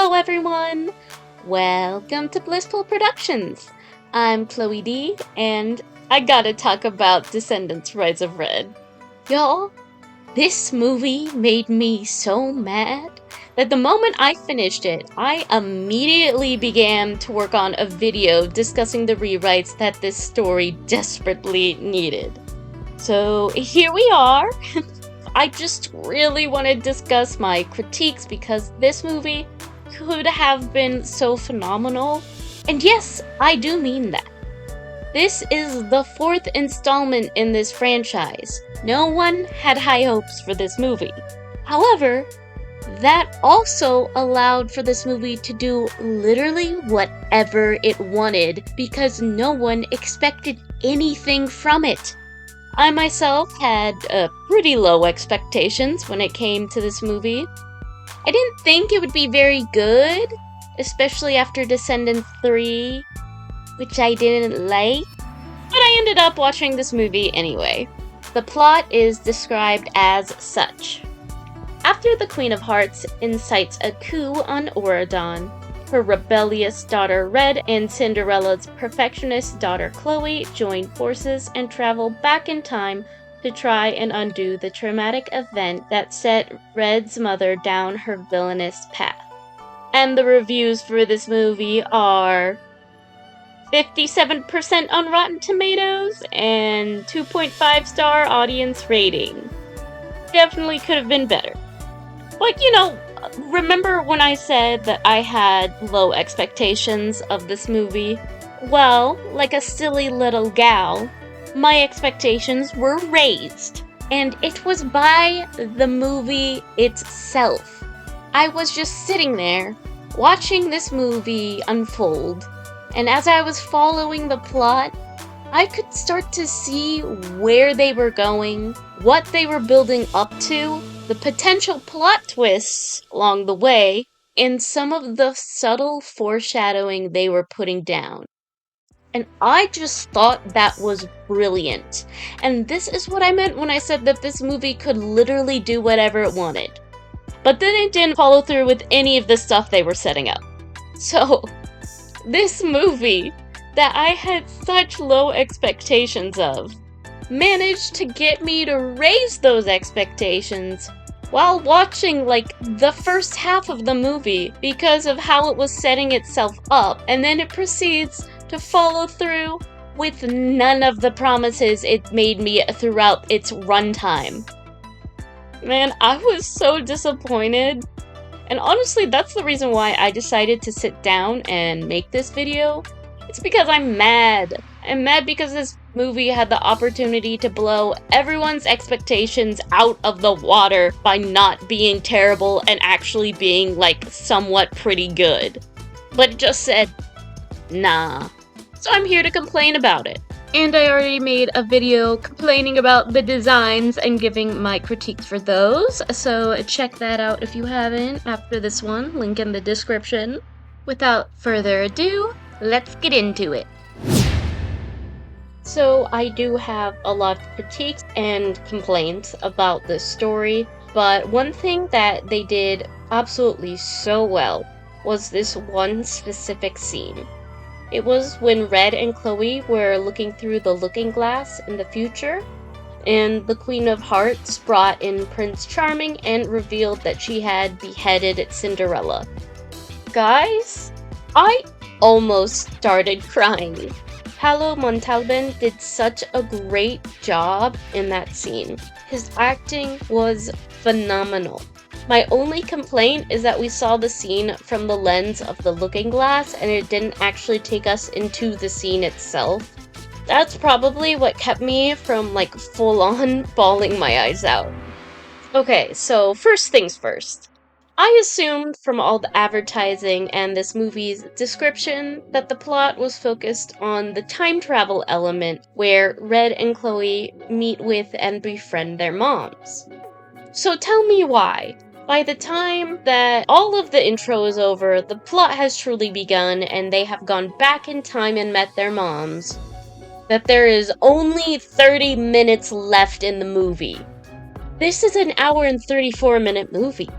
Hello everyone! Welcome to Blissful Productions! I'm Chloe D, and I gotta talk about Descendants: Rise of Red. Y'all, this movie made me so mad that the moment I finished it, I immediately began to work on a video discussing the rewrites that this story desperately needed. So here we are! I just really want to discuss my critiques because this movie could have been so phenomenal. And yes, I do mean that. This is the fourth installment in this franchise. No one had high hopes for this movie. However, that also allowed for this movie to do literally whatever it wanted because no one expected anything from it. I myself had pretty low expectations when it came to this movie. I didn't think it would be very good, especially after Descendants 3, which I didn't like, but I ended up watching this movie anyway. The plot is described as such. After the Queen of Hearts incites a coup on Auradon, her rebellious daughter Red and Cinderella's perfectionist daughter Chloe join forces and travel back in time to try and undo the traumatic event that set Red's mother down her villainous path. And the reviews for this movie are 57% on Rotten Tomatoes and 2.5-star audience rating. Definitely could have been better. But remember when I said that I had low expectations of this movie? Well, like a silly little gal, my expectations were raised. And it was by the movie itself. I was just sitting there, watching this movie unfold, and as I was following the plot, I could start to see where they were going, what they were building up to, the potential plot twists along the way, and some of the subtle foreshadowing they were putting down. And I just thought that was brilliant. And this is what I meant when I said that this movie could literally do whatever it wanted. But then it didn't follow through with any of the stuff they were setting up. So, this movie that I had such low expectations of managed to get me to raise those expectations while watching the first half of the movie because of how it was setting itself up, and then it proceeds to follow through with none of the promises it made me throughout its runtime. Man, I was so disappointed. And honestly, that's the reason why I decided to sit down and make this video. It's because I'm mad. I'm mad because this movie had the opportunity to blow everyone's expectations out of the water by not being terrible and actually being, somewhat pretty good. But it just said, nah. So I'm here to complain about it. And I already made a video complaining about the designs and giving my critiques for those, so check that out if you haven't after this one, link in the description. Without further ado, let's get into it. So I do have a lot of critiques and complaints about this story, but one thing that they did absolutely so well was this one specific scene. It was when Red and Chloe were looking through the looking glass in the future, and the Queen of Hearts brought in Prince Charming and revealed that she had beheaded Cinderella. Guys, I almost started crying. Paolo Montalban did such a great job in that scene. His acting was phenomenal. My only complaint is that we saw the scene from the lens of the looking glass and it didn't actually take us into the scene itself. That's probably what kept me from full-on bawling my eyes out. Okay, so first things first. I assumed from all the advertising and this movie's description that the plot was focused on the time travel element where Red and Chloe meet with and befriend their moms. So tell me why. By the time that all of the intro is over, the plot has truly begun and they have gone back in time and met their moms, that there is only 30 minutes left in the movie. This is an hour and 34-minute movie.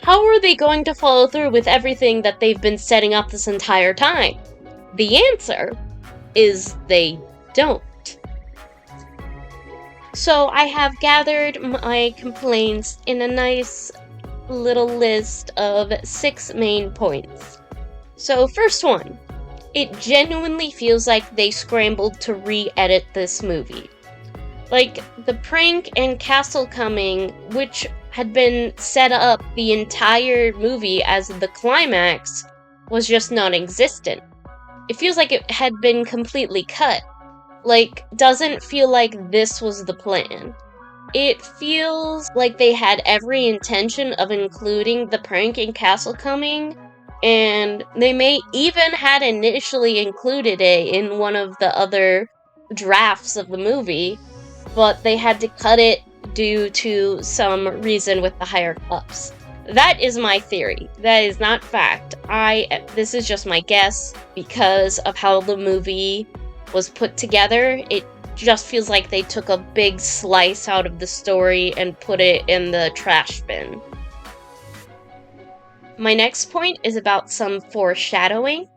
how are they going to follow through with everything that they've been setting up this entire time? The answer is they don't. So I have gathered my complaints in a nice little list of 6 main points. So first one, it genuinely feels like they scrambled to re-edit this movie. Like, the prank and castle coming, which had been set up the entire movie as the climax, was just non-existent. It feels like it had been completely cut. Like, doesn't feel like this was the plan. It feels like they had every intention of including the prank and castle coming, and they may even had initially included it in one of the other drafts of the movie, but they had to cut it due to some reason with the higher ups. That is my theory. That is not fact. This is just my guess because of how the movie was put together. It just feels like they took a big slice out of the story and put it in the trash bin. My next point is about some foreshadowing.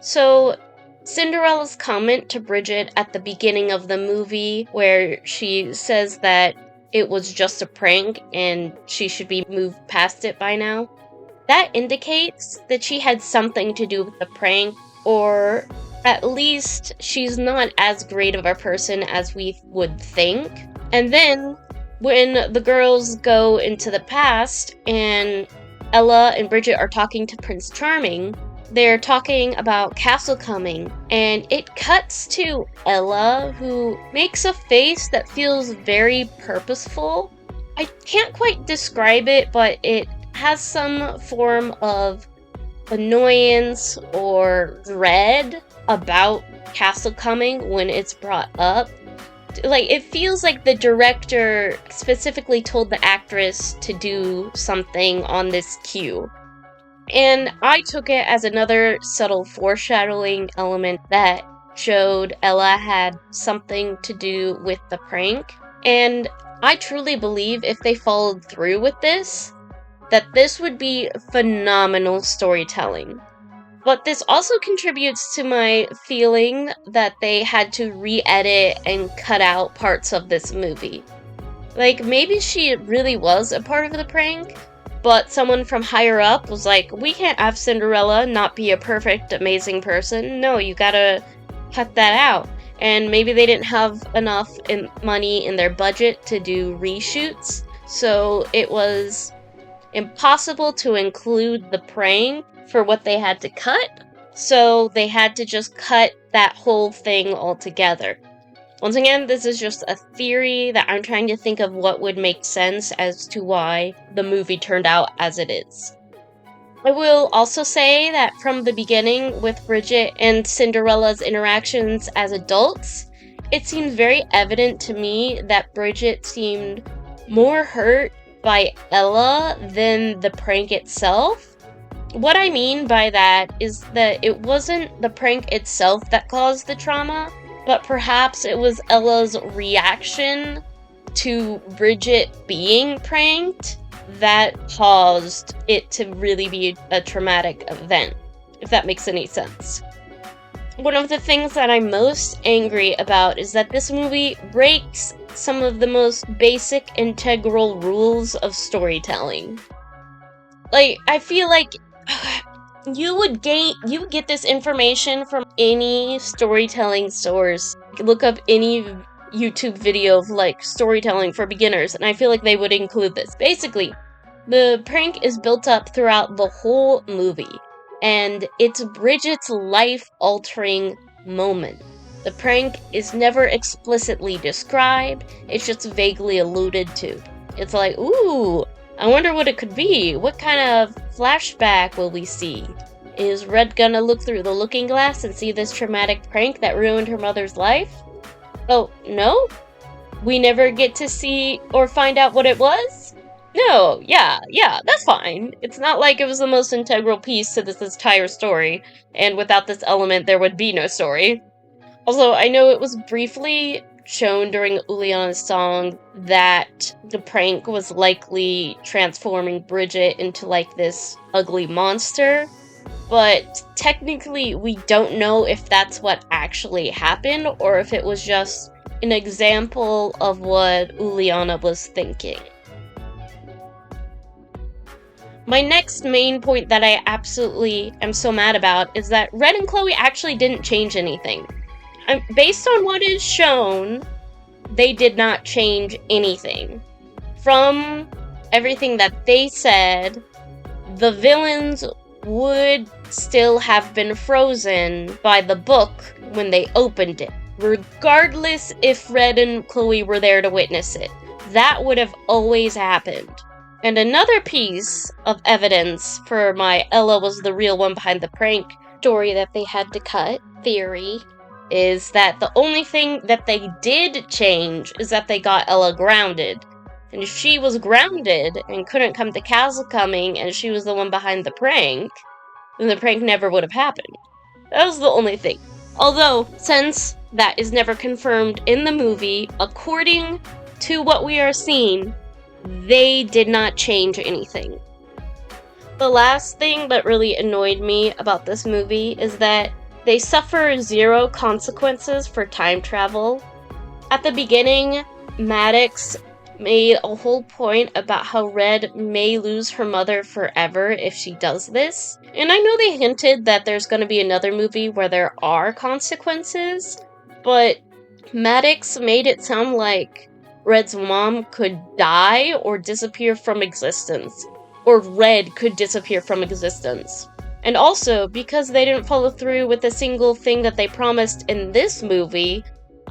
So, Cinderella's comment to Bridget at the beginning of the movie, where she says that it was just a prank and she should be moved past it by now, that indicates that she had something to do with the prank, or at least she's not as great of a person as we would think. And then, when the girls go into the past and Ella and Bridget are talking to Prince Charming, they're talking about castle coming, and it cuts to Ella, who makes a face that feels very purposeful. I can't quite describe it, but it has some form of annoyance or dread about castle coming when it's brought up. Like, it feels like the director specifically told the actress to do something on this cue. And I took it as another subtle foreshadowing element that showed Ella had something to do with the prank. And I truly believe if they followed through with this, that this would be phenomenal storytelling. But this also contributes to my feeling that they had to re-edit and cut out parts of this movie. Like, maybe she really was a part of the prank, but someone from higher up was like, we can't have Cinderella not be a perfect, amazing person. No, you gotta cut that out. And maybe they didn't have enough money in their budget to do reshoots, so it was impossible to include the prank for what they had to cut, so they had to just cut that whole thing altogether. Once again, this is just a theory that I'm trying to think of what would make sense as to why the movie turned out as it is. I will also say that from the beginning, with Bridget and Cinderella's interactions as adults, it seemed very evident to me that Bridget seemed more hurt by Ella than the prank itself. What I mean by that is that it wasn't the prank itself that caused the trauma, but perhaps it was Ella's reaction to Bridget being pranked that caused it to really be a traumatic event, if that makes any sense. One of the things that I'm most angry about is that this movie breaks some of the most basic integral rules of storytelling. Like, I feel like you would get this information from any storytelling source. Look up any YouTube video of, like, storytelling for beginners, and I feel like they would include this. Basically, the prank is built up throughout the whole movie, and it's Bridget's life-altering moment. The prank is never explicitly described, it's just vaguely alluded to. It's like, ooh, I wonder what it could be. What kind of flashback will we see? Is Red gonna look through the looking glass and see this traumatic prank that ruined her mother's life? Oh, no? We never get to see or find out what it was? No, yeah, that's fine. It's not like it was the most integral piece to this entire story, and without this element there would be no story. Also, I know it was briefly shown during Uliana's song that the prank was likely transforming Bridget into like this ugly monster. But technically, we don't know if that's what actually happened or if it was just an example of what Uliana was thinking. My next main point that I absolutely am so mad about is that Red and Chloe actually didn't change anything. Based on what is shown, they did not change anything. From everything that they said, the villains would still have been frozen by the book when they opened it, regardless if Red and Chloe were there to witness it. That would have always happened. And another piece of evidence for my Ella was the real one behind the prank story that they had to cut theory is that the only thing that they did change is that they got Ella grounded. And if she was grounded and couldn't come to Castle Coming and she was the one behind the prank, then the prank never would have happened. That was the only thing. Although, since that is never confirmed in the movie, according to what we are seeing, they did not change anything. The last thing that really annoyed me about this movie is that they suffer 0 consequences for time travel. At the beginning, Maddox made a whole point about how Red may lose her mother forever if she does this. And I know they hinted that there's going to be another movie where there are consequences, but Maddox made it sound like Red's mom could die or disappear from existence. Or Red could disappear from existence. And also, because they didn't follow through with a single thing that they promised in this movie,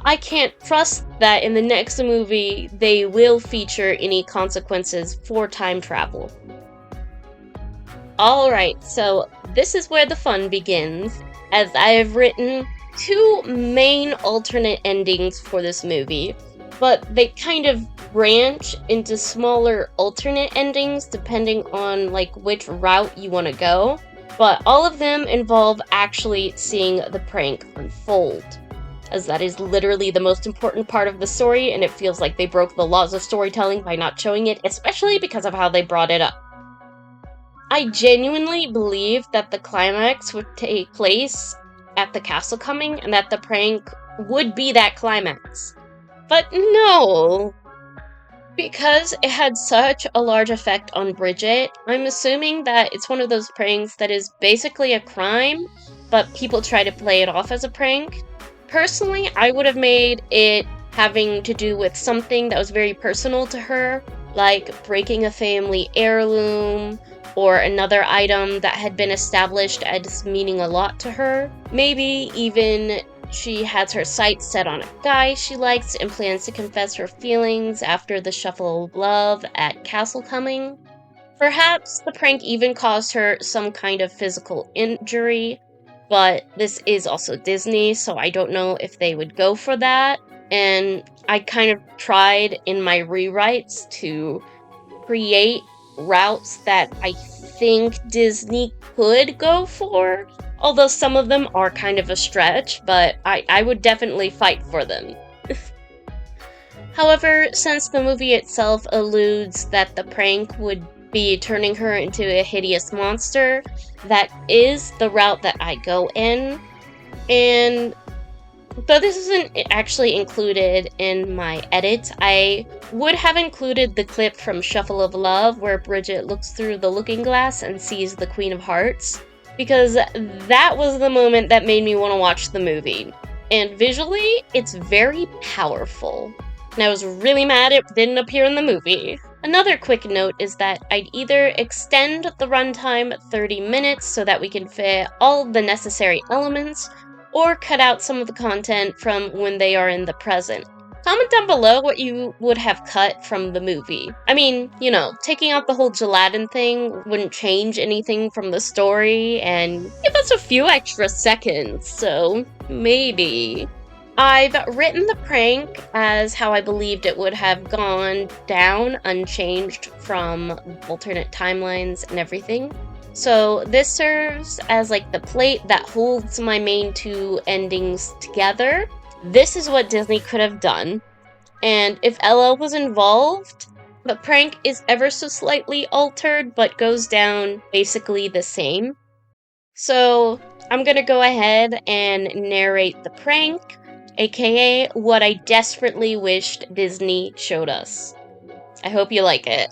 I can't trust that in the next movie they will feature any consequences for time travel. Alright, so this is where the fun begins, as I have written 2 main alternate endings for this movie, but they kind of branch into smaller alternate endings depending on like which route you want to go, but all of them involve actually seeing the prank unfold, as that is literally the most important part of the story, and it feels like they broke the laws of storytelling by not showing it, especially because of how they brought it up. I genuinely believe that the climax would take place at the Castle Coming, and that the prank would be that climax. But no! Because it had such a large effect on Bridget, I'm assuming that it's one of those pranks that is basically a crime, but people try to play it off as a prank. Personally, I would have made it having to do with something that was very personal to her, like breaking a family heirloom, or another item that had been established as meaning a lot to her. Maybe even she has her sights set on a guy she likes and plans to confess her feelings after the Shuffle of Love at Castle Coming. Perhaps the prank even caused her some kind of physical injury, but this is also Disney, so I don't know if they would go for that. And I kind of tried in my rewrites to create routes that I think Disney could go for. Although some of them are kind of a stretch, but I would definitely fight for them. However, since the movie itself alludes that the prank would be turning her into a hideous monster, that is the route that I go in. And though this isn't actually included in my edits, I would have included the clip from Shuffle of Love where Bridget looks through the looking glass and sees the Queen of Hearts, because that was the moment that made me want to watch the movie. And visually, it's very powerful. And I was really mad it didn't appear in the movie. Another quick note is that I'd either extend the runtime 30 minutes so that we can fit all the necessary elements, or cut out some of the content from when they are in the present. Comment down below what you would have cut from the movie. I mean, you know, taking out the whole gelatin thing wouldn't change anything from the story, and give us a few extra seconds, so maybe. I've written the prank as how I believed it would have gone down unchanged from alternate timelines and everything. So this serves as like the plate that holds my main 2 endings together. This is what Disney could have done, and if Ella was involved, the prank is ever so slightly altered, but goes down basically the same. So, I'm gonna go ahead and narrate the prank, aka what I desperately wished Disney showed us. I hope you like it.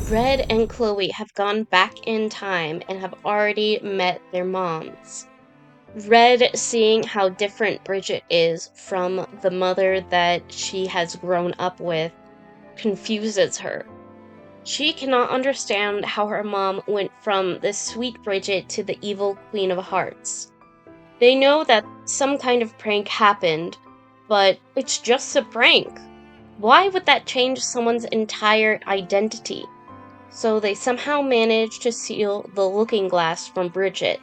Red and Chloe have gone back in time and have already met their moms. Red, seeing how different Bridget is from the mother that she has grown up with, confuses her. She cannot understand how her mom went from the sweet Bridget to the evil Queen of Hearts. They know that some kind of prank happened, but it's just a prank. Why would that change someone's entire identity? So they somehow manage to steal the looking glass from Bridget,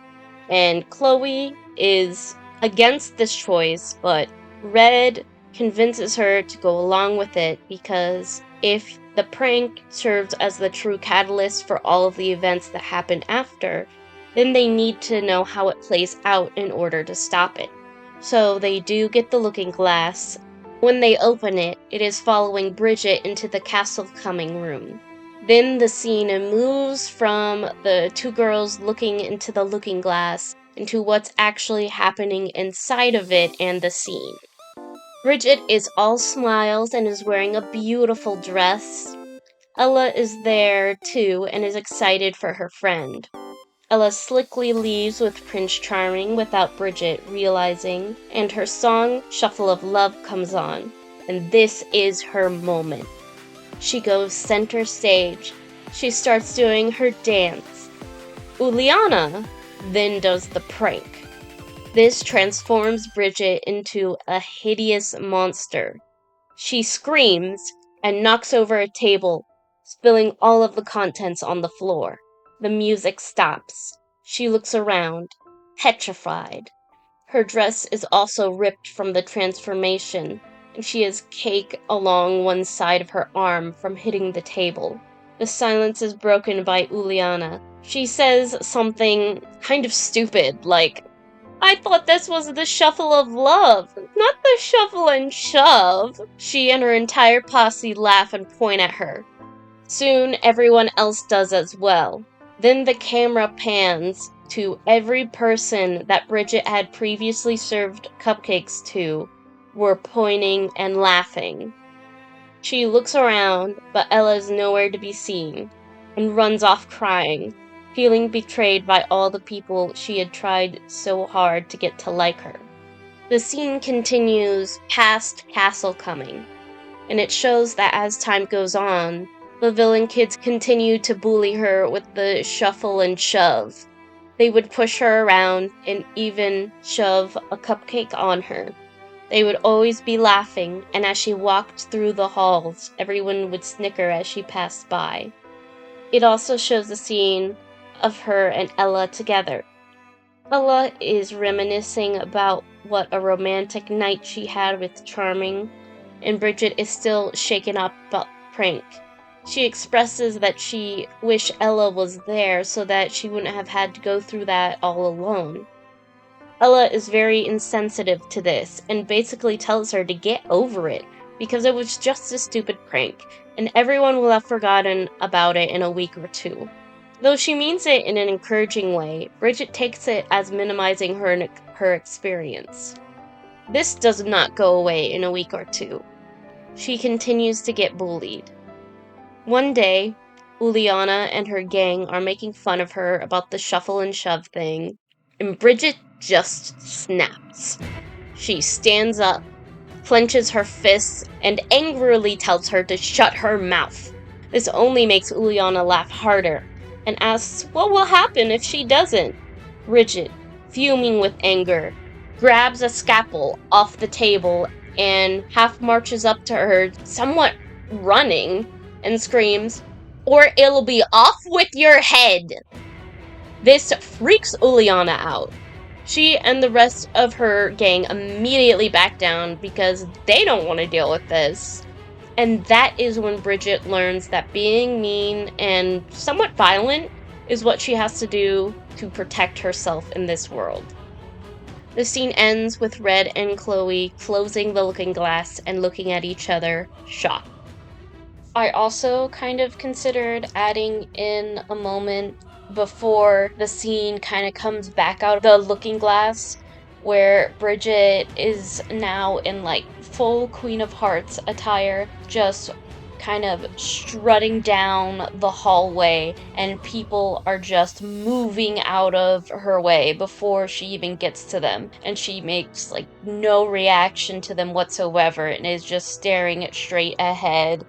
and Chloe is against this choice, but Red convinces her to go along with it because if the prank serves as the true catalyst for all of the events that happen after, then they need to know how it plays out in order to stop it. So they do get the looking glass. When they open it, it is following Bridget into the castle coming room. Then the scene moves from the two girls looking into the looking glass into what's actually happening inside of it and the scene. Bridget is all smiles and is wearing a beautiful dress. Ella is there too and is excited for her friend. Ella slickly leaves with Prince Charming without Bridget realizing, and her song Shuffle of Love comes on, and this is her moment. She goes center stage. She starts doing her dance. Uliana then does the prank. This transforms Bridget into a hideous monster. She screams and knocks over a table, spilling all of the contents on the floor. The music stops. She looks around, petrified. Her dress is also ripped from the transformation, and she has cake along one side of her arm from hitting the table. The silence is broken by Uliana. She says something kind of stupid, like, "I thought this was the shuffle of love, not the shuffle and shove." She and her entire posse laugh and point at her. Soon, everyone else does as well. Then the camera pans to every person that Bridget had previously served cupcakes to were pointing and laughing. She looks around, but Ella is nowhere to be seen, and runs off crying, feeling betrayed by all the people she had tried so hard to get to like her. The scene continues past Castle Coming, and it shows that as time goes on, the villain kids continue to bully her with the shuffle and shove. They would push her around and even shove a cupcake on her. They would always be laughing, and as she walked through the halls, everyone would snicker as she passed by. It also shows a scene of her and Ella together. Ella is reminiscing about what a romantic night she had with Charming, and Bridget is still shaken up about the prank. She expresses that she wished Ella was there so that she wouldn't have had to go through that all alone. Ella is very insensitive to this and basically tells her to get over it because it was just a stupid prank and everyone will have forgotten about it in a week or two. Though she means it in an encouraging way, Bridget takes it as minimizing her experience. This does not go away in a week or two. She continues to get bullied. One day, Uliana and her gang are making fun of her about the shuffle and shove thing, and Bridget just snaps. She stands up, clenches her fists, and angrily tells her to shut her mouth. This only makes Uliana laugh harder, and asks what will happen if she doesn't. Bridget, fuming with anger, grabs a scalpel off the table and half marches up to her, somewhat running, and screams, "Or it'll be off with your head!" This freaks Uliana out. She and the rest of her gang immediately back down because they don't want to deal with this. And that is when Bridget learns that being mean and somewhat violent is what she has to do to protect herself in this world. The scene ends with Red and Chloe closing the looking glass and looking at each other, shocked. I also kind of considered adding in a moment before the scene kind of comes back out of the looking glass, where Bridget is now in like full Queen of Hearts attire, just kind of strutting down the hallway, and people are just moving out of her way before she even gets to them, and she makes like no reaction to them whatsoever and is just staring straight ahead,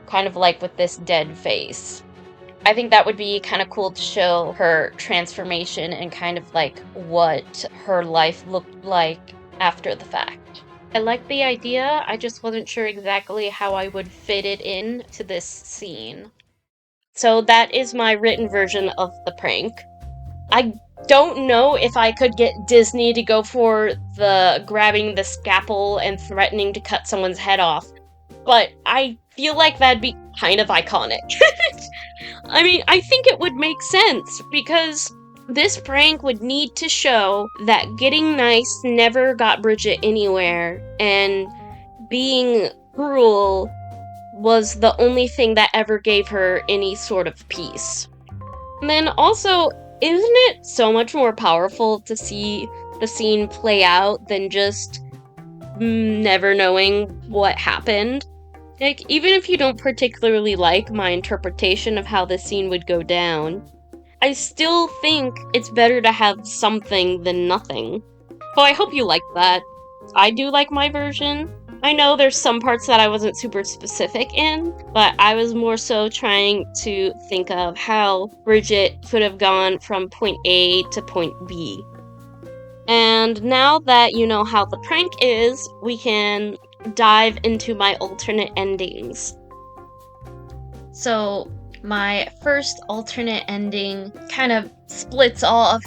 kind of like with this dead face. I think that would be kind of cool to show her transformation and kind of like what her life looked like after the fact. I like the idea, I just wasn't sure exactly how I would fit it in to this scene. So that is my written version of the prank. I don't know if I could get Disney to go for the grabbing the scalpel and threatening to cut someone's head off, but I feel like that'd be kind of iconic. I mean, I think it would make sense, because this prank would need to show that getting nice never got Bridget anywhere, and being cruel was the only thing that ever gave her any sort of peace. And then also, isn't it so much more powerful to see the scene play out than just never knowing what happened? Like, even if you don't particularly like my interpretation of how this scene would go down, I still think it's better to have something than nothing. So I hope you like that. I do like my version. I know there's some parts that I wasn't super specific in, but I was more so trying to think of how Bridget could have gone from point A to point B. And now that you know how the prank is, we can dive into my alternate endings. So my first alternate ending kind of splits off.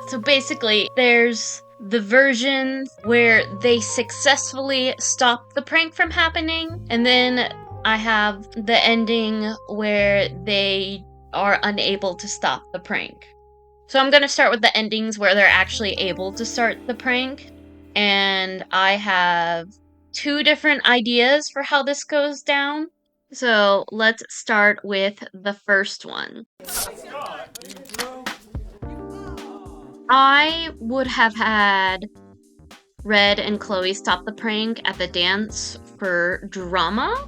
So basically, there's the version where they successfully stop the prank from happening, and then I have the ending where they are unable to stop the prank. So I'm going to start with the endings where they're actually able to start the prank, and I have 2 different ideas for how this goes down. So let's start with the first one. I would have had Red and Chloe stop the prank at the dance for drama.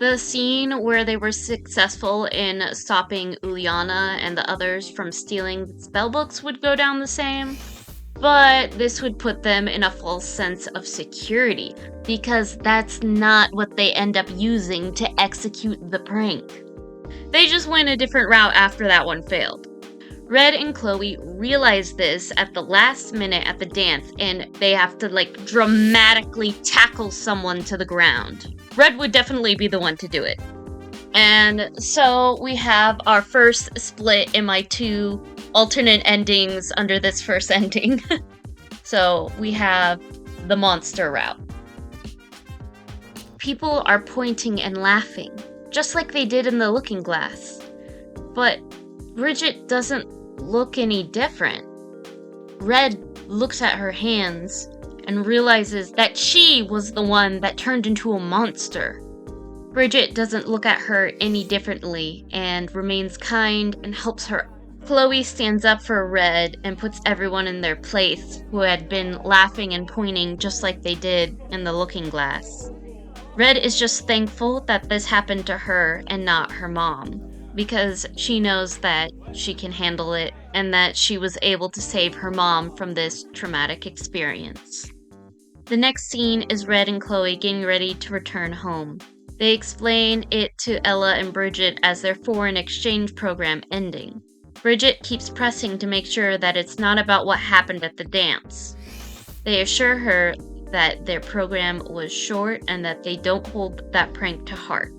The scene where they were successful in stopping Uliana and the others from stealing the spellbooks would go down the same. But this would put them in a false sense of security, because that's not what they end up using to execute the prank. They just went a different route after that one failed. Red and Chloe realize this at the last minute at the dance, and they have to like dramatically tackle someone to the ground. Red would definitely be the one to do it. And so we have our first split in my 2 alternate endings under this first ending. So we have the monster route. People are pointing and laughing, just like they did in the looking glass. But Bridget doesn't look any different. Red looks at her hands and realizes that she was the one that turned into a monster. Bridget doesn't look at her any differently and remains kind and helps her. Chloe stands up for Red and puts everyone in their place who had been laughing and pointing just like they did in the looking glass. Red is just thankful that this happened to her and not her mom, because she knows that she can handle it and that she was able to save her mom from this traumatic experience. The next scene is Red and Chloe getting ready to return home. They explain it to Ella and Bridget as their foreign exchange program ending. Bridget keeps pressing to make sure that it's not about what happened at the dance. They assure her that their program was short and that they don't hold that prank to heart.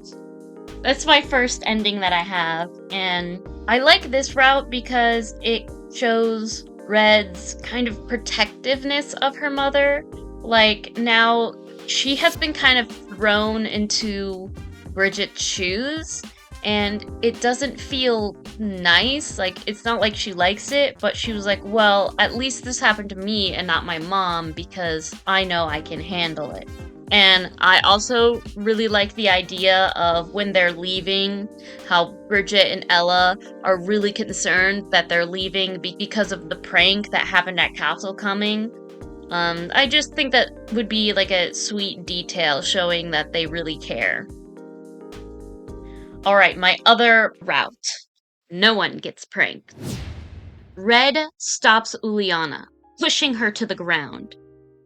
That's my first ending that I have, and I like this route because it shows Red's kind of protectiveness of her mother. Like, now she has been kind of thrown into Bridget's shoes, and it doesn't feel nice. Like, it's not like she likes it, but she was like, well, at least this happened to me and not my mom because I know I can handle it. And I also really like the idea of when they're leaving, how Bridget and Ella are really concerned that they're leaving because of the prank that happened at Castle Coming. I just think that would be like a sweet detail showing that they really care. Alright, my other route. No one gets pranked. Red stops Uliana, pushing her to the ground,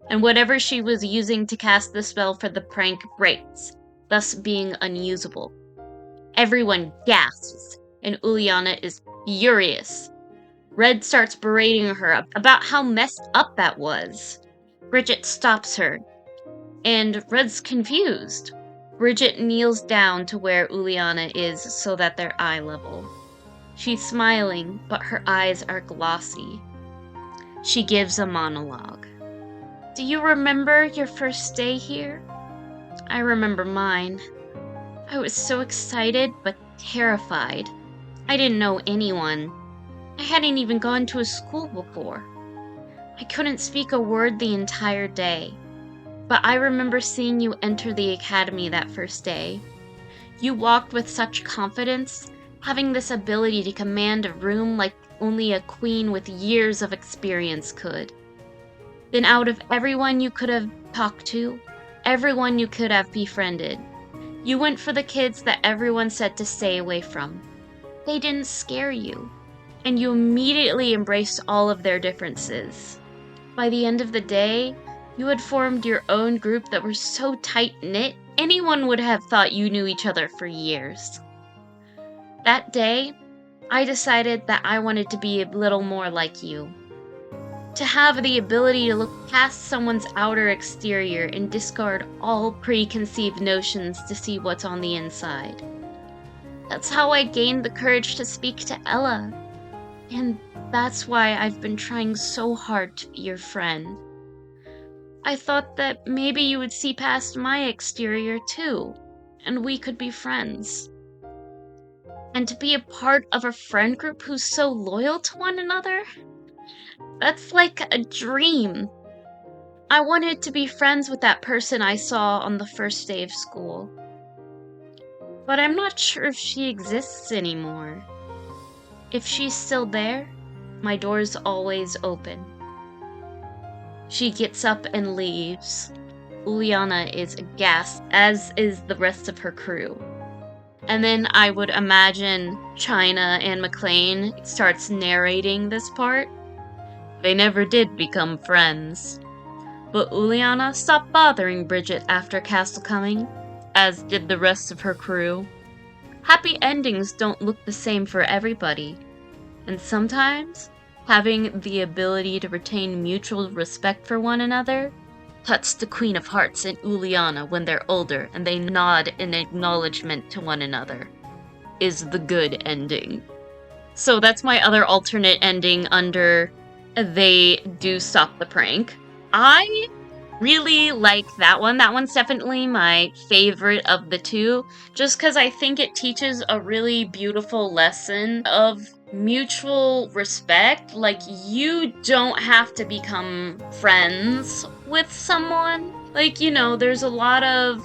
and whatever she was using to cast the spell for the prank breaks, thus being unusable. Everyone gasps, and Uliana is furious. Red starts berating her about how messed up that was. Bridget stops her, and Red's confused. Bridget kneels down to where Uliana is so that they're eye level. She's smiling, but her eyes are glossy. She gives a monologue. Do you remember your first day here? I remember mine. I was so excited, but terrified. I didn't know anyone. I hadn't even gone to a school before. I couldn't speak a word the entire day. But I remember seeing you enter the academy that first day. You walked with such confidence, having this ability to command a room like only a queen with years of experience could. Then out of everyone you could have talked to, everyone you could have befriended, you went for the kids that everyone said to stay away from. They didn't scare you, and you immediately embraced all of their differences. By the end of the day, you had formed your own group that were so tight-knit, anyone would have thought you knew each other for years. That day, I decided that I wanted to be a little more like you. To have the ability to look past someone's outer exterior and discard all preconceived notions to see what's on the inside. That's how I gained the courage to speak to Ella. And that's why I've been trying so hard to be your friend. I thought that maybe you would see past my exterior too, and we could be friends. And to be a part of a friend group who's so loyal to one another? That's like a dream. I wanted to be friends with that person I saw on the first day of school. But I'm not sure if she exists anymore. If she's still there, my door's always open. She gets up and leaves. Uliana is aghast, as is the rest of her crew. And then I would imagine China and McLean starts narrating this part. They never did become friends. But Uliana stopped bothering Bridget after Castle Coming, as did the rest of her crew. Happy endings don't look the same for everybody, and sometimes having the ability to retain mutual respect for one another touched the Queen of Hearts and Uliana when they're older and they nod in acknowledgement to one another is the good ending. So that's my other alternate ending under they do stop the prank. I really like that one. That one's definitely my favorite of the two, just because I think it teaches a really beautiful lesson of mutual respect. Like, you don't have to become friends with someone. Like, you know, there's a lot of,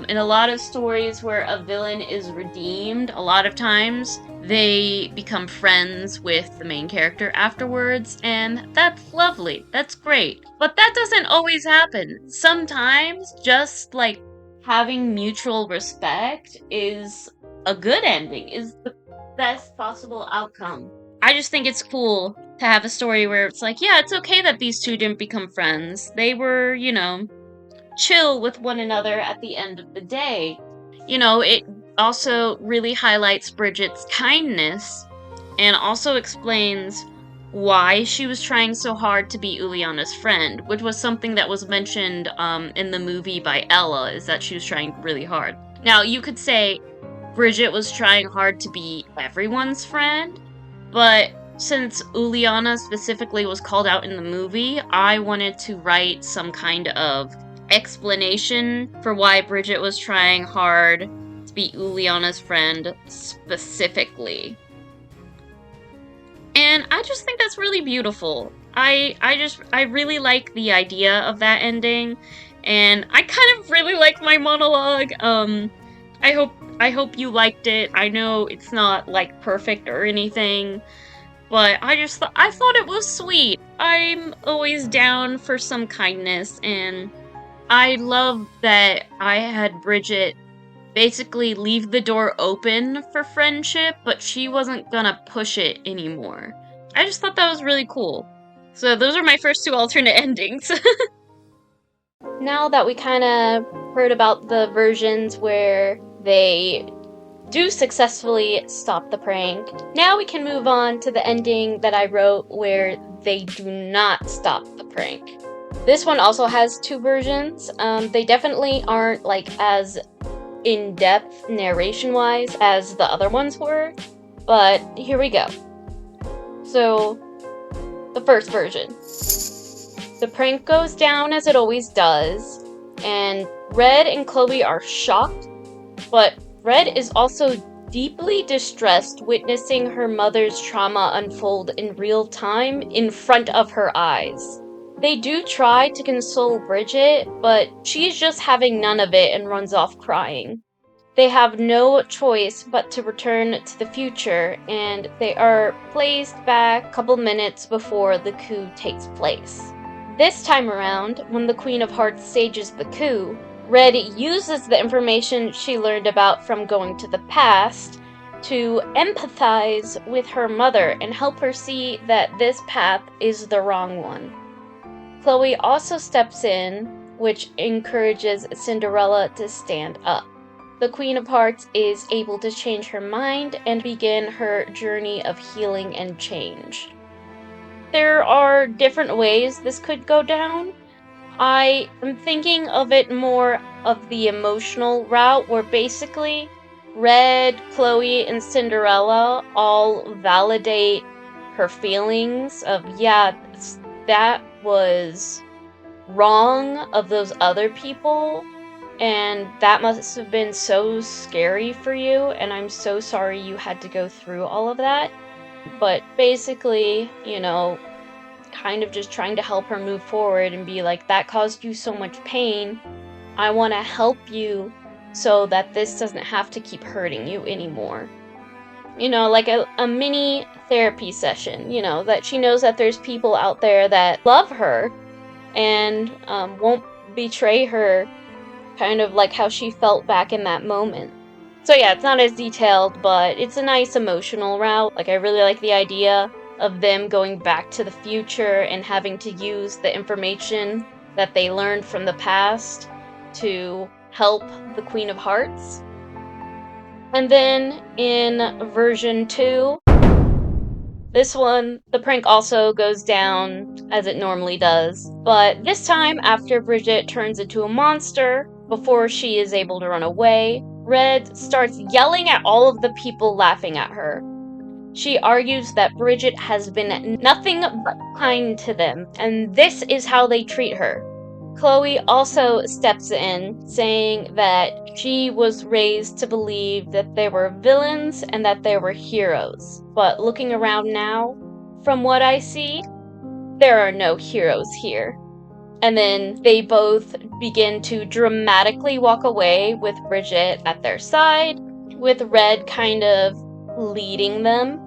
in a lot of stories where a villain is redeemed, a lot of times they become friends with the main character afterwards, and that's lovely. That's great. But that doesn't always happen. Sometimes just, like, having mutual respect is a good ending, is the best possible outcome. I just think it's cool to have a story where it's like, yeah, it's okay that these two didn't become friends. They were, you know, chill with one another at the end of the day. You know, it also really highlights Bridget's kindness and also explains why she was trying so hard to be Uliana's friend, which was something that was mentioned in the movie by Ella, is that she was trying really hard. Now, you could say Bridget was trying hard to be everyone's friend, but since Uliana specifically was called out in the movie, I wanted to write some kind of explanation for why Bridget was trying hard to be Uliana's friend specifically. And I just think that's really beautiful. I really like the idea of that ending, and I kind of really like my monologue. I hope you liked it. I know it's not like perfect or anything, but I thought it was sweet. I'm always down for some kindness, and I love that I had Bridget basically leave the door open for friendship, but she wasn't gonna push it anymore. I just thought that was really cool. So those are my first two alternate endings. Now that we kind of heard about the versions where they do successfully stop the prank, now we can move on to the ending that I wrote where they do not stop the prank. This one also has two versions. They definitely aren't like as in-depth narration-wise as the other ones were, but here we go. So, the first version. The prank goes down as it always does, and Red and Chloe are shocked, but Red is also deeply distressed witnessing her mother's trauma unfold in real time in front of her eyes. They do try to console Bridget, but she's just having none of it and runs off crying. They have no choice but to return to the future, and they are placed back a couple minutes before the coup takes place. This time around, when the Queen of Hearts stages the coup, Red uses the information she learned about from going to the past to empathize with her mother and help her see that this path is the wrong one. Chloe also steps in, which encourages Cinderella to stand up. The Queen of Hearts is able to change her mind and begin her journey of healing and change. There are different ways this could go down. I am thinking of it more of the emotional route, where basically Red, Chloe, and Cinderella all validate her feelings of, yeah, that was wrong of those other people, and that must have been so scary for you, and I'm so sorry you had to go through all of that. But basically, you know, kind of just trying to help her move forward and be like, that caused you so much pain. I want to help you so that this doesn't have to keep hurting you anymore. You know, like a mini therapy session, you know, that she knows that there's people out there that love her and won't betray her, kind of like how she felt back in that moment. So yeah, it's not as detailed, but it's a nice emotional route. Like, I really like the idea of them going back to the future and having to use the information that they learned from the past to help the Queen of Hearts. And then in version 2, this one, the prank also goes down as it normally does, but this time after Bridget turns into a monster, before she is able to run away, Red starts yelling at all of the people laughing at her. She argues that Bridget has been nothing but kind to them, and this is how they treat her. Chloe also steps in, saying that she was raised to believe that they were villains and that they were heroes. But looking around now, from what I see, there are no heroes here. And then they both begin to dramatically walk away with Bridget at their side, with Red kind of leading them.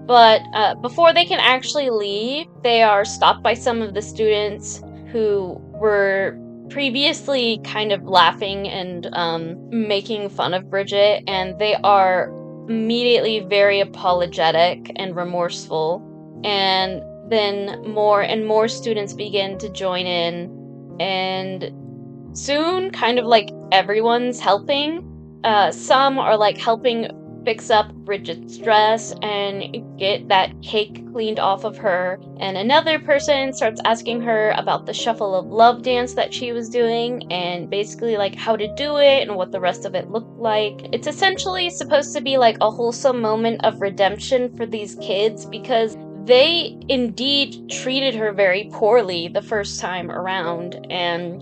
But before they can actually leave, they are stopped by some of the students who were previously kind of laughing and making fun of Bridget, and they are immediately very apologetic and remorseful. And then more and more students begin to join in, and soon, kind of like everyone's helping. Some are like helping fix up Bridget's dress and get that cake cleaned off of her, and another person starts asking her about the Shuffle of Love dance that she was doing, and basically like how to do it and what the rest of it looked like. It's essentially supposed to be like a wholesome moment of redemption for these kids, because they indeed treated her very poorly the first time around, and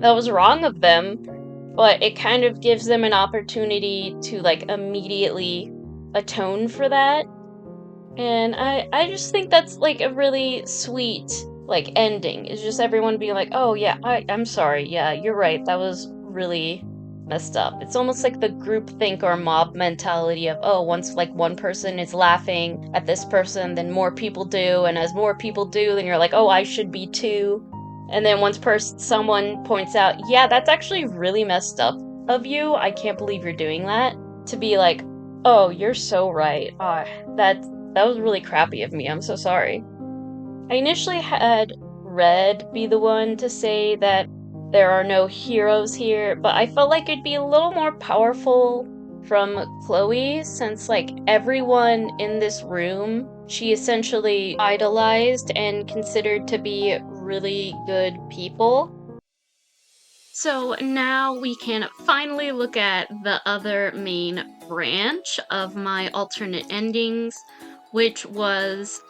that was wrong of them. but it kind of gives them an opportunity to like immediately atone for that. And I just think that's like a really sweet like ending. It's just everyone being like, "Oh yeah, I'm sorry. Yeah, you're right. That was really messed up." It's almost like the groupthink or mob mentality of, "Oh, once like one person is laughing at this person, then more people do, and as more people do, then you're like, "Oh, I should be too." And then once someone points out, "Yeah, that's actually really messed up of you. I can't believe you're doing that." To be like, "Oh, you're so right. That was really crappy of me. I'm so sorry." I initially had Red be the one to say that there are no heroes here, but I felt like it'd be a little more powerful from Chloe, since like everyone in this room, she essentially idolized and considered to be really good people. So now we can finally look at the other main branch of my alternate endings, which was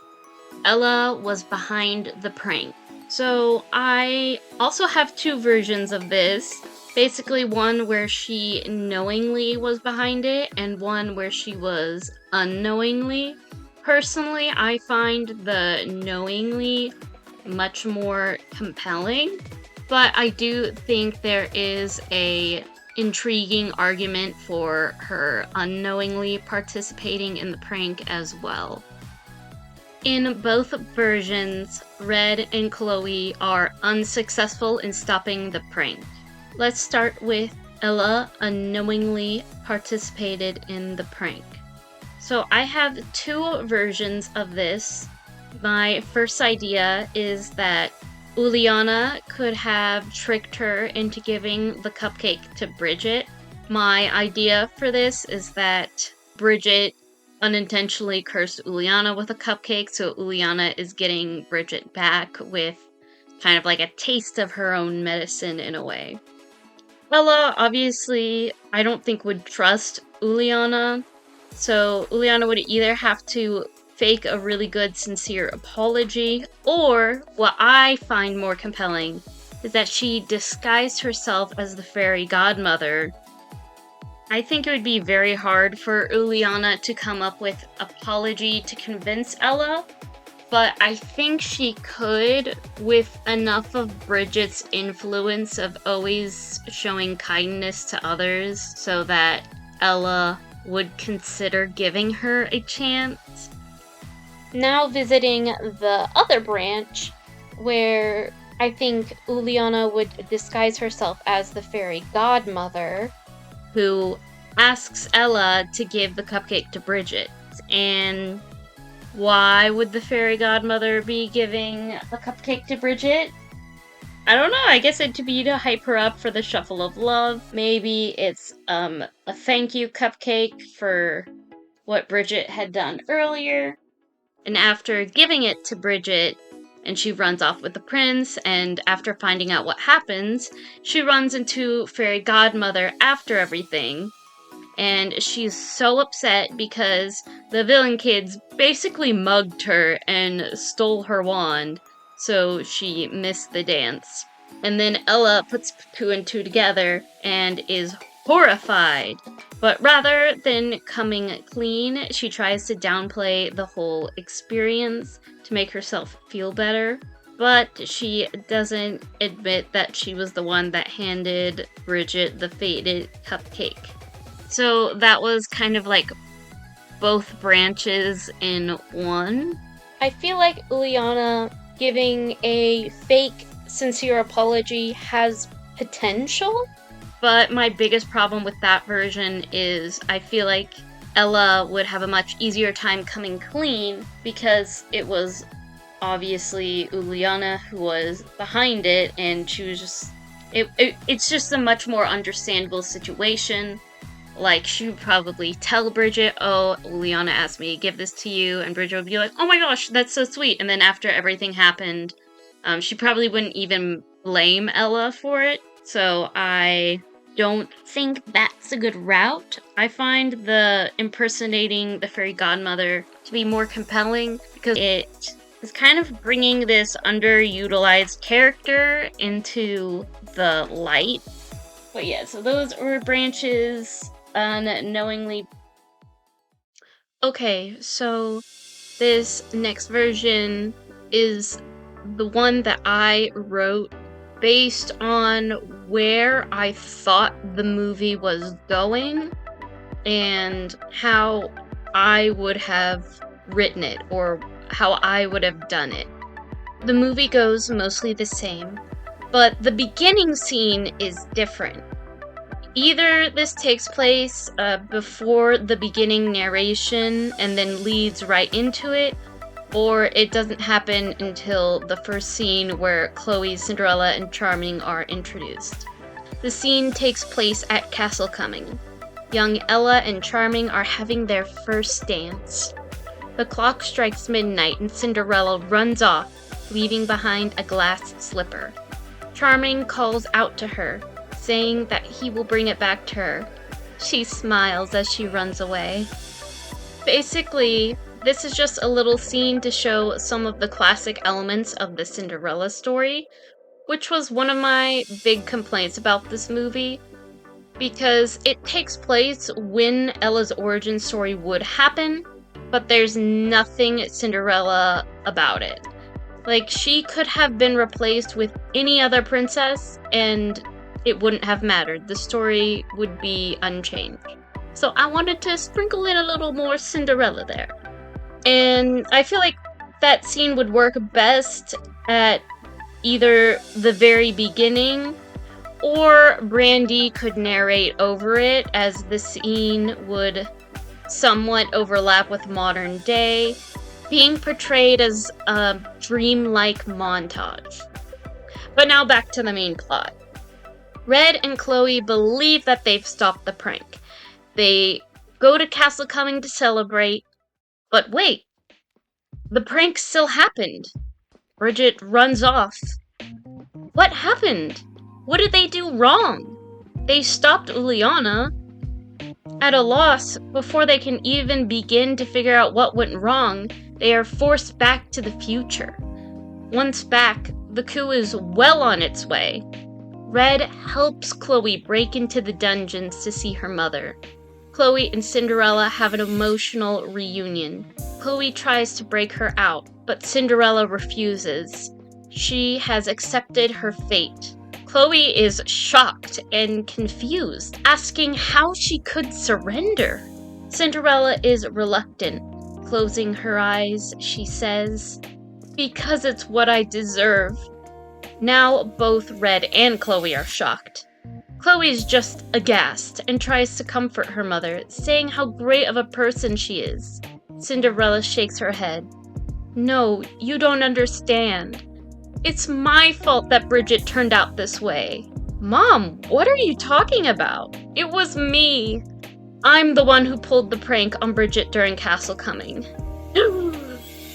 Ella was behind the prank. So I also have two versions of this. Basically, one where she knowingly was behind it, and one where she was unknowingly. Personally, I find the knowingly much more compelling, but I do think there is a intriguing argument for her unknowingly participating in the prank as well. In both versions, Red and Chloe are unsuccessful in stopping the prank. Let's start with Ella unknowingly participated in the prank. So I have two versions of this. My first idea is that Uliana could have tricked her into giving the cupcake to Bridget. My idea for this is that Bridget unintentionally cursed Uliana with a cupcake, so Uliana is getting Bridget back with kind of like a taste of her own medicine in a way. Ella, obviously, I don't think would trust Uliana, so Uliana would either have to fake a really good, sincere apology, or what I find more compelling is that she disguised herself as the fairy godmother. I think it would be very hard for Uliana to come up with apology to convince Ella, but I think she could with enough of Bridget's influence of always showing kindness to others so that Ella would consider giving her a chance. Now visiting the other branch, where I think Uliana would disguise herself as the fairy godmother, who asks Ella to give the cupcake to Bridget. And why would the fairy godmother be giving the cupcake to Bridget? I don't know, I guess it to be to hype her up for the Shuffle of Love. Maybe it's a thank you cupcake for what Bridget had done earlier. And after giving it to Bridget, and she runs off with the prince, and after finding out what happens, she runs into Fairy Godmother after everything, and she's so upset because the villain kids basically mugged her and stole her wand, so she missed the dance. And then Ella puts two and two together and is horrified. But rather than coming clean, she tries to downplay the whole experience to make herself feel better. But she doesn't admit that she was the one that handed Bridget the faded cupcake. So that was kind of like both branches in one. I feel like Uliana giving a fake sincere apology has potential, but my biggest problem with that version is I feel like Ella would have a much easier time coming clean because it was obviously Uliana who was behind it, and she was just it's just a much more understandable situation. Like, she would probably tell Bridget, "Oh, Uliana asked me to give this to you," and Bridget would be like, "Oh my gosh, that's so sweet." And then after everything happened, she probably wouldn't even blame Ella for it. So I don't think that's a good route. I find the impersonating the fairy godmother to be more compelling because it is kind of bringing this underutilized character into the light. But yeah, so those were branches unknowingly. Okay, so this next version is the one that I wrote based on where I thought the movie was going and how I would have written it or how I would have done it. The movie goes mostly the same, but the beginning scene is different. Either this takes place before the beginning narration and then leads right into it, or it doesn't happen until the first scene where Chloe, Cinderella, and Charming are introduced. The scene takes place at Castle Coming. Young Ella and Charming are having their first dance. The clock strikes midnight and Cinderella runs off, leaving behind a glass slipper. Charming calls out to her, saying that he will bring it back to her. She smiles as she runs away. Basically, this is just a little scene to show some of the classic elements of the Cinderella story, which was one of my big complaints about this movie, because it takes place when Ella's origin story would happen, but there's nothing Cinderella about it. Like, she could have been replaced with any other princess, and it wouldn't have mattered. The story would be unchanged. So I wanted to sprinkle in a little more Cinderella there. And I feel like that scene would work best at either the very beginning, or Brandy could narrate over it, as the scene would somewhat overlap with modern day, being portrayed as a dreamlike montage. But now back to the main plot. Red and Chloe believe that they've stopped the prank. They go to Castle Coming to celebrate, but wait, the prank still happened. Bridget runs off. What happened? What did they do wrong? They stopped Uliana. At a loss, before they can even begin to figure out what went wrong, they are forced back to the future. Once back, the coup is well on its way. Red helps Chloe break into the dungeons to see her mother. Chloe and Cinderella have an emotional reunion. Chloe tries to break her out, but Cinderella refuses. She has accepted her fate. Chloe is shocked and confused, asking how she could surrender. Cinderella is reluctant. Closing her eyes, she says, "Because it's what I deserve." Now both Red and Chloe are shocked. Chloe's just aghast and tries to comfort her mother, saying how great of a person she is. Cinderella shakes her head. "No, you don't understand. It's my fault that Bridget turned out this way." "Mom, what are you talking about? It was me. I'm the one who pulled the prank on Bridget during Castle Coming."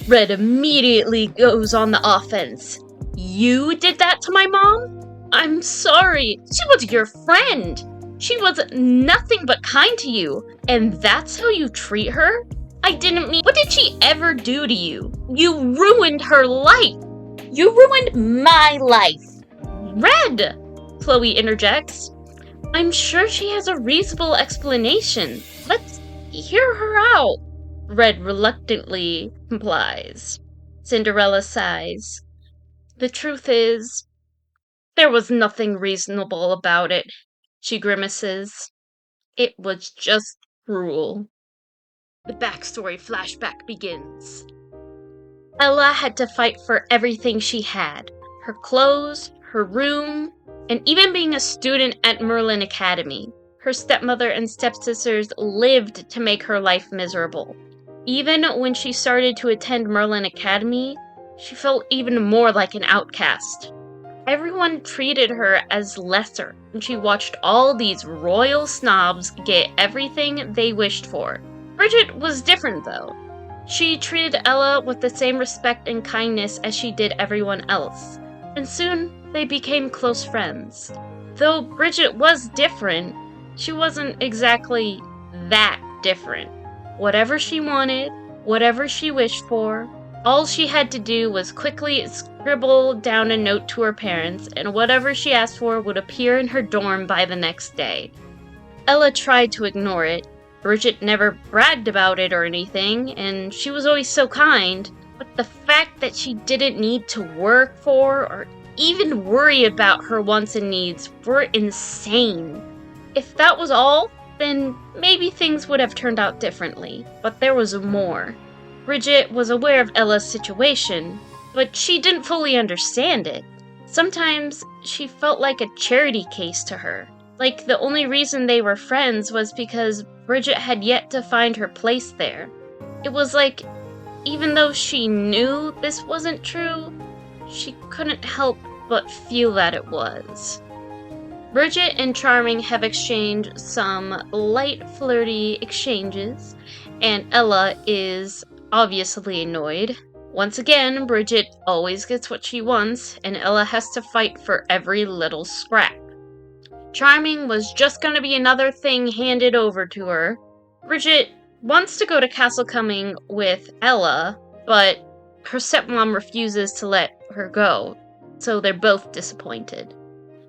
Red immediately goes on the offense. "You did that to my mom? I'm sorry. She was your friend. She was nothing but kind to you, and that's how you treat her? I didn't mean— What did she ever do to you? You ruined her life. You ruined my life." "Red!" Chloe interjects. "I'm sure she has a reasonable explanation. Let's hear her out." Red reluctantly complies. Cinderella sighs. "The truth is, there was nothing reasonable about it," she grimaces. "It was just cruel." The backstory flashback begins. Ella had to fight for everything she had. Her clothes, her room, and even being a student at Merlin Academy. Her stepmother and stepsisters lived to make her life miserable. Even when she started to attend Merlin Academy, she felt even more like an outcast. Everyone treated her as lesser, and she watched all these royal snobs get everything they wished for. Bridget was different, though. She treated Ella with the same respect and kindness as she did everyone else, and soon they became close friends. Though Bridget was different, she wasn't exactly that different. Whatever she wanted, whatever she wished for, All she had to do was quickly scribble down a note to her parents, and whatever she asked for would appear in her dorm by the next day. Ella tried to ignore it. Bridget never bragged about it or anything, and she was always so kind, but the fact that she didn't need to work for or even worry about her wants and needs were insane. If that was all, then maybe things would have turned out differently, but there was more. Bridget was aware of Ella's situation, but she didn't fully understand it. Sometimes she felt like a charity case to her. Like the only reason they were friends was because Bridget had yet to find her place there. It was like, even though she knew this wasn't true, she couldn't help but feel that it was. Bridget and Charming have exchanged some light flirty exchanges, and Ella is obviously annoyed. Once again, Bridget always gets what she wants, and Ella has to fight for every little scrap. Charming was just gonna be another thing handed over to her. Bridget wants to go to Castle Coming with Ella, but her stepmom refuses to let her go, so they're both disappointed.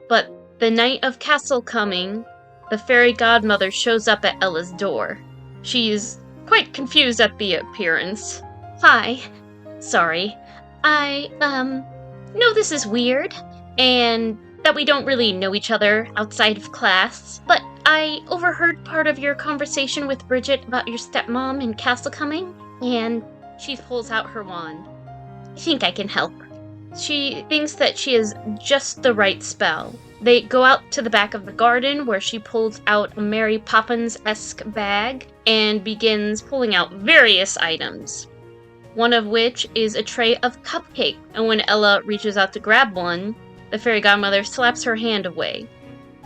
But the night of Castle Coming, the fairy godmother shows up at Ella's door. She's quite confused at the appearance. Hi. Sorry. I know this is weird, and that we don't really know each other outside of class, but I overheard part of your conversation with Bridget about your stepmom and Castle Coming, and she pulls out her wand. I think I can help. She thinks that she has just the right spell. They go out to the back of the garden where she pulls out a Mary Poppins-esque bag and begins pulling out various items. One of which is a tray of cupcake, and when Ella reaches out to grab one, the fairy godmother slaps her hand away.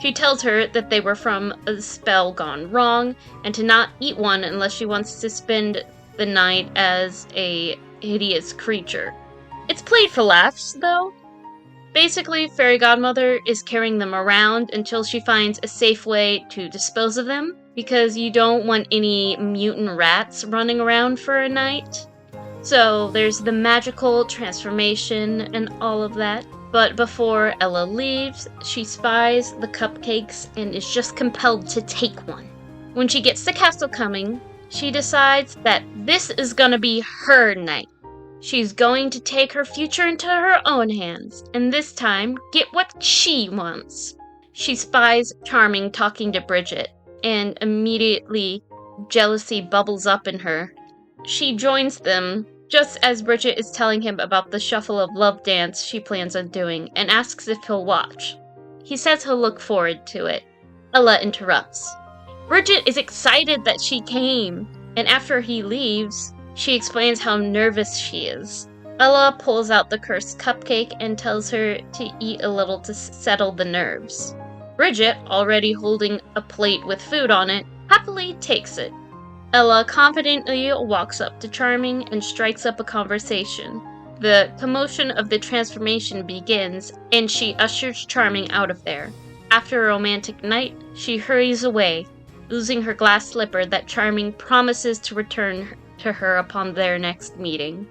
She tells her that they were from a spell gone wrong, and to not eat one unless she wants to spend the night as a hideous creature. It's played for laughs, though. Basically, fairy godmother is carrying them around until she finds a safe way to dispose of them, because you don't want any mutant rats running around for a night. So there's the magical transformation and all of that. But before Ella leaves, she spies the cupcakes and is just compelled to take one. When she gets to Castle Coming, she decides that this is gonna be her night. She's going to take her future into her own hands, and this time get what she wants. She spies Charming talking to Bridget, and immediately jealousy bubbles up in her. She joins them just as Bridget is telling him about the Shuffle of Love dance she plans on doing, and asks if he'll watch. He says he'll look forward to it. Ella interrupts. Bridget is excited that she came, and after he leaves, she explains how nervous she is. Ella pulls out the cursed cupcake and tells her to eat a little to settle the nerves. Bridget, already holding a plate with food on it, happily takes it. Ella confidently walks up to Charming and strikes up a conversation. The commotion of the transformation begins, and she ushers Charming out of there. After a romantic night, she hurries away, losing her glass slipper that Charming promises to return to her upon their next meeting.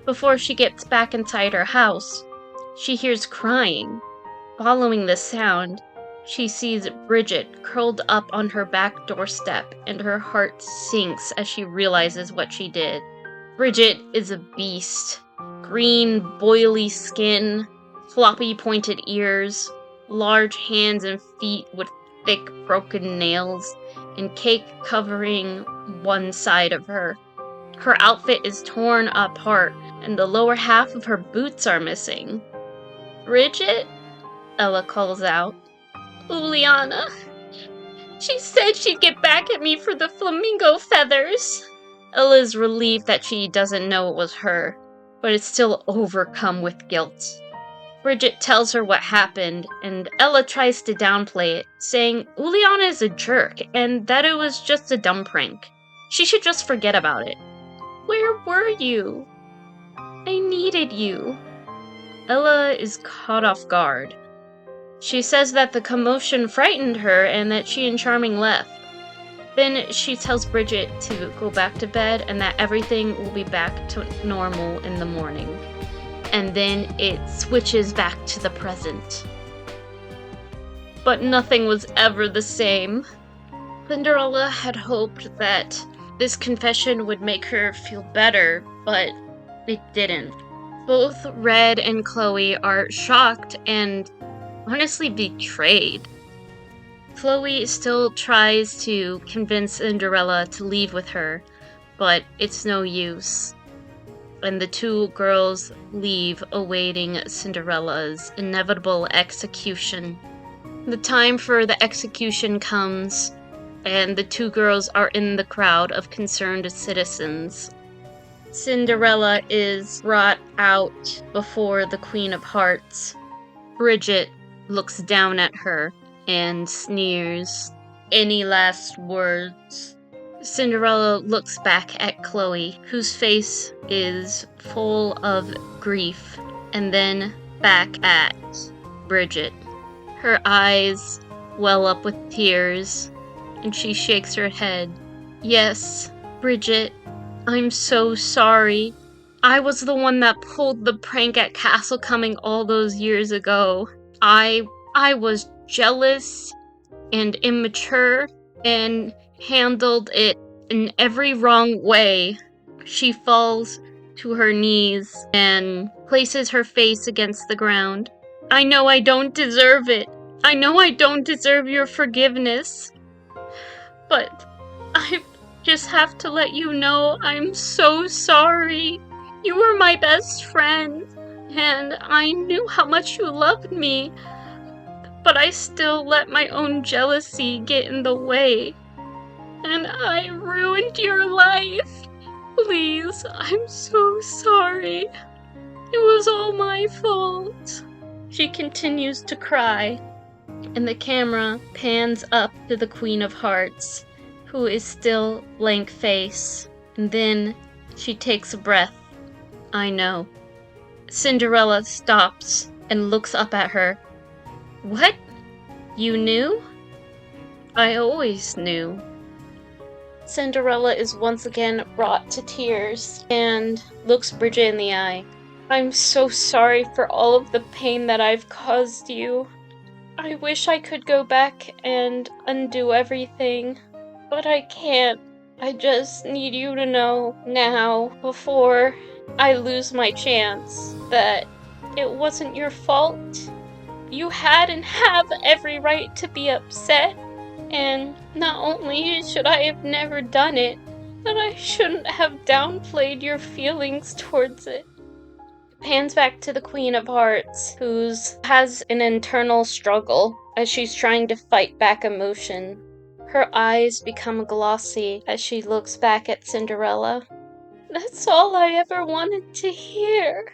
Before she gets back inside her house, she hears crying. Following the sound, she sees Bridget curled up on her back doorstep, and her heart sinks as she realizes what she did. Bridget is a beast. Green, boily skin, floppy pointed ears, large hands and feet with thick broken nails, and cake covering one side of her. Her outfit is torn apart, and the lower half of her boots are missing. Bridget? Ella calls out. Uliana. She said she'd get back at me for the flamingo feathers. Ella's relieved that she doesn't know it was her, but is still overcome with guilt. Bridget tells her what happened, and Ella tries to downplay it, saying Uliana is a jerk, and that it was just a dumb prank. She should just forget about it. Where were you? I needed you. Ella is caught off guard. She says that the commotion frightened her and that she and Charming left. Then she tells Bridget to go back to bed and that everything will be back to normal in the morning. And then it switches back to the present. But nothing was ever the same. Cinderella had hoped that this confession would make her feel better, but it didn't. Both Red and Chloe are shocked and honestly betrayed. Chloe still tries to convince Cinderella to leave with her, but it's no use. And the two girls leave, awaiting Cinderella's inevitable execution. The time for the execution comes, and the two girls are in the crowd of concerned citizens. Cinderella is brought out before the Queen of Hearts. Bridget looks down at her and sneers. Any last words? Cinderella looks back at Chloe, whose face is full of grief, and then back at Bridget. Her eyes well up with tears, and she shakes her head. Yes, Bridget, I'm so sorry. I was the one that pulled the prank at Castle Coming all those years ago. I was jealous and immature and handled it in every wrong way. She falls to her knees and places her face against the ground. I know I don't deserve it. I know I don't deserve your forgiveness. But I just have to let you know I'm so sorry. You were my best friend, and I knew how much you loved me. But I still let my own jealousy get in the way. And I ruined your life. Please, I'm so sorry. It was all my fault. She continues to cry, and the camera pans up to the Queen of Hearts, who is still blank face. And then she takes a breath. I know. Cinderella stops and looks up at her. What? You knew? I always knew. Cinderella is once again brought to tears and looks Bridget in the eye. I'm so sorry for all of the pain that I've caused you. I wish I could go back and undo everything, but I can't. I just need you to know now, before I lose my chance, that it wasn't your fault. You had and have every right to be upset, and not only should I have never done it, but I shouldn't have downplayed your feelings towards it. It pans back to the Queen of Hearts, who has an internal struggle as she's trying to fight back emotion. Her eyes become glossy as she looks back at Cinderella. That's all I ever wanted to hear.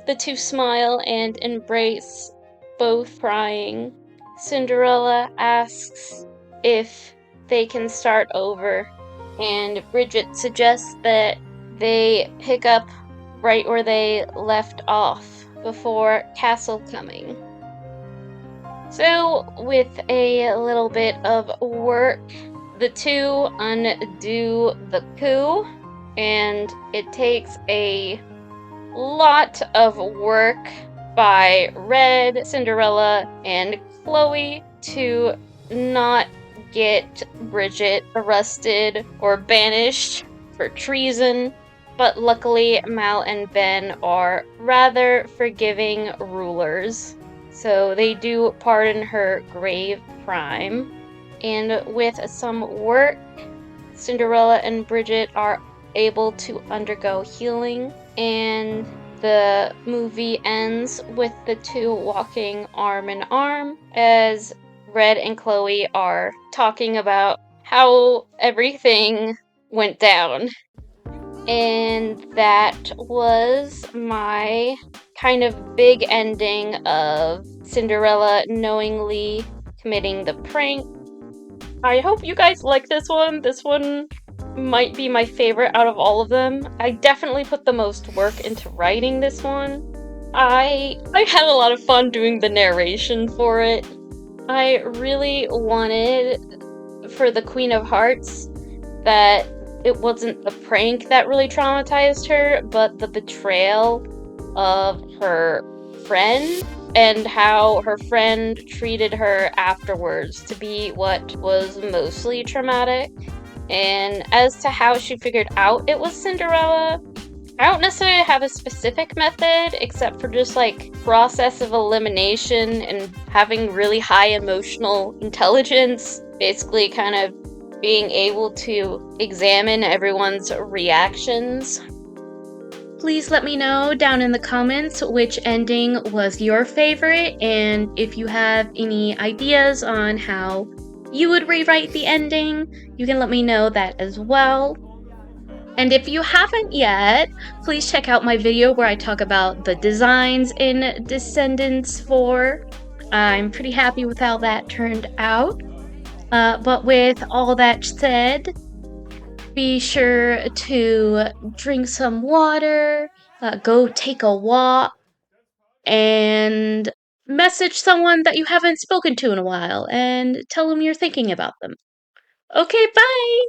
The two smile and embrace, both crying. Cinderella asks if they can start over, and Bridget suggests that they pick up right where they left off before Castle Coming. So, with a little bit of work, the two undo the coup, and it takes a lot of work by Red, Cinderella, and Chloe to not get Bridget arrested or banished for treason, but luckily Mal and Ben are rather forgiving rulers, so they do pardon her grave crime. And with some work, Cinderella and Bridget are able to undergo healing, and the movie ends with the two walking arm in arm as Red and Chloe are talking about how everything went down. And that was my kind of big ending of Cinderella knowingly committing the prank. I hope you guys like this one. This one might be my favorite out of all of them. I definitely put the most work into writing this one. I had a lot of fun doing the narration for it. I really wanted for the Queen of Hearts that it wasn't the prank that really traumatized her, but the betrayal of her friend and how her friend treated her afterwards to be what was mostly traumatic. And as to how she figured out it was Cinderella, I don't necessarily have a specific method except for just like process of elimination and having really high emotional intelligence, basically kind of being able to examine everyone's reactions. Please let me know down in the comments which ending was your favorite, and if you have any ideas on how you would rewrite the ending, you can let me know that as well. And if you haven't yet, please check out my video where I talk about the designs in Descendants 4. I'm pretty happy with how that turned out. But with all that said, be sure to drink some water, go take a walk, and message someone that you haven't spoken to in a while and tell them you're thinking about them. Okay, bye!